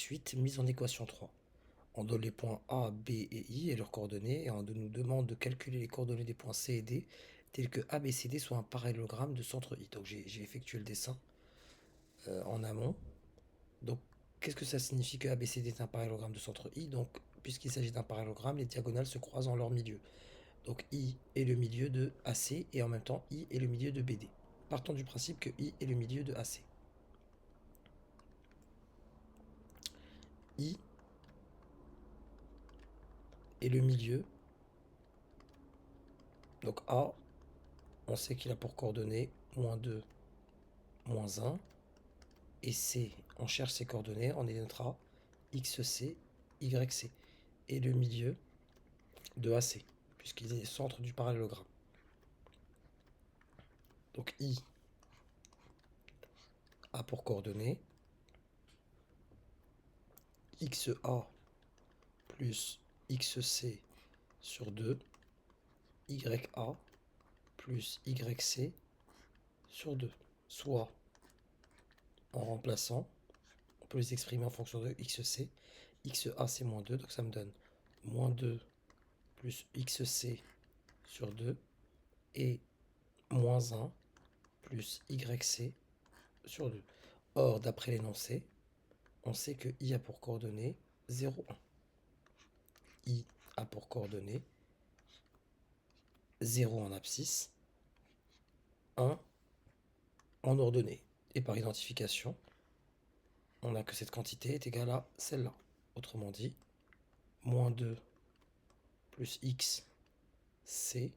8 mises en équation 3. On donne les points A, B et I et leurs coordonnées, et on nous demande de calculer les coordonnées des points C et D, tels que A, B, C, D soient un parallélogramme de centre I. Donc j'ai effectué le dessin en amont. Donc qu'est-ce que ça signifie que A, B, C, D est un parallélogramme de centre I? Donc puisqu'il s'agit d'un parallélogramme, les diagonales se croisent en leur milieu. Donc I est le milieu de AC et en même temps I est le milieu de BD. Partons du principe que I est le milieu de AC. I est le milieu. Donc A, on sait qu'il a pour coordonnées -2, -1. Et C, on cherche ses coordonnées, on notera XC, YC. Et le milieu de AC, puisqu'il est le centre du parallélogramme. Donc I a pour coordonnées XA plus XC sur 2, YA plus YC sur 2. Soit, en remplaçant, on peut les exprimer en fonction de XC. XA c'est -2, donc ça me donne -2 plus XC sur 2 et -1 plus YC sur 2. Or, d'après l'énoncé, on sait que I a pour coordonnées 0, 1. I a pour coordonnées 0 en abscisse, 1 en ordonnée. Et par identification, on a que cette quantité est égale à celle-là. Autrement dit, -2 plus x c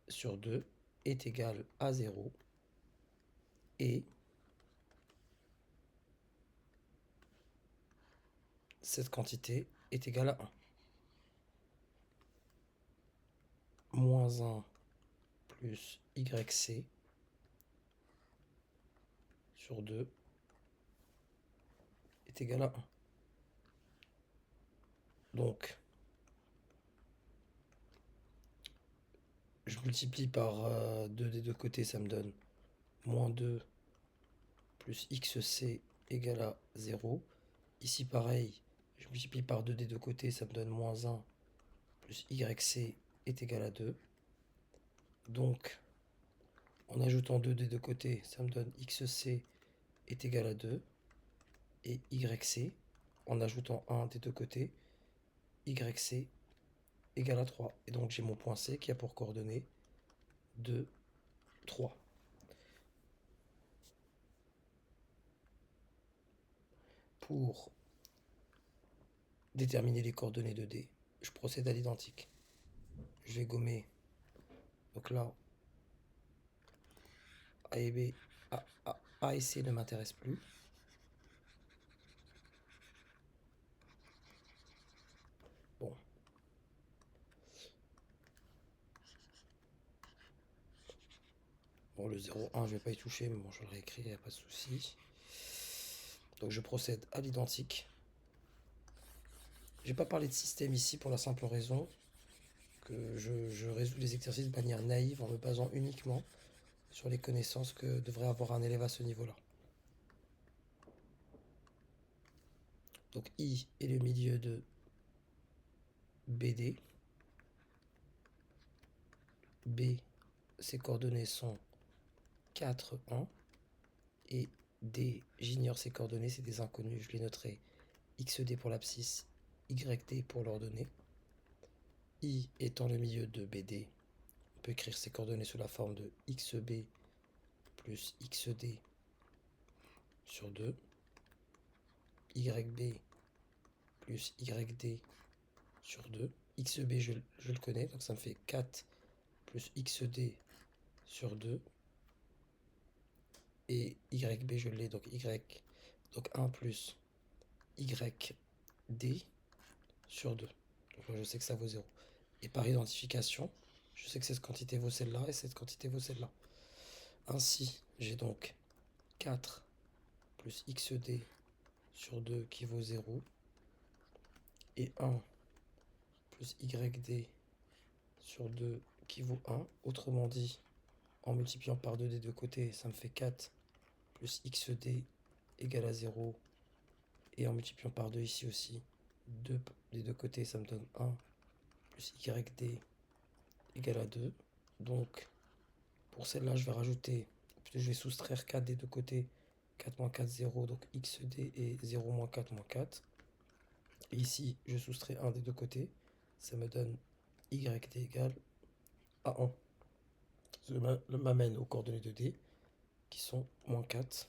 sur 2 est égal à 0 et cette quantité est égale à 1. -1 plus yc sur 2 est égal à 1. Donc, je multiplie par 2 des deux côtés, ça me donne -2 plus xc égale à 0. Ici, pareil, je multiplie par 2 des deux côtés, ça me donne -1 plus yc est égal à 2. Donc, en ajoutant 2 des deux côtés, ça me donne xc est égal à 2. Et yc, en ajoutant 1 des deux côtés, yc égale à 3. Et donc, j'ai mon point C qui a pour coordonnées 2, 3. Pour déterminer les coordonnées de D, je procède à l'identique. Je vais gommer. Donc là, A et B, A et C ne m'intéressent plus. Bon. Bon, le 0, 1, je vais pas y toucher, mais bon, je le réécris, il n'y a pas de souci. Donc je procède à l'identique. J'ai pas parlé de système ici pour la simple raison que je résous les exercices de manière naïve en me basant uniquement sur les connaissances que devrait avoir un élève à ce niveau-là. Donc I est le milieu de BD. B, ses coordonnées sont 4, 1. Et D, j'ignore ses coordonnées, c'est des inconnus, je les noterai XD pour l'abscisse, YD pour l'ordonnée. I étant le milieu de BD, on peut écrire ses coordonnées sous la forme de XB plus XD sur 2. YB plus YD sur 2. XB, je le connais, donc ça me fait 4 plus XD sur 2. Et YB, je l'ai, donc Y. Donc 1 plus YD sur 2. Donc là, je sais que ça vaut 0. Et par identification, je sais que cette quantité vaut celle-là et cette quantité vaut celle-là. Ainsi, j'ai donc 4 plus XD sur 2 qui vaut 0. Et 1 plus YD sur 2 qui vaut 1. Autrement dit, en multipliant par 2 des deux côtés, ça me fait 4 plus XD égale à 0. Et en multipliant par 2 ici aussi, 2 des deux côtés, ça me donne 1 plus yd égale à 2. Donc, pour celle-là, je vais rajouter, je vais soustraire 4 des deux côtés. 4 moins 4, 0. Donc, xd est 0 moins 4 moins 4. Et ici, je soustrais 1 des deux côtés. Ça me donne yd égale à 1. Ça m'amène aux coordonnées de d, qui sont moins 4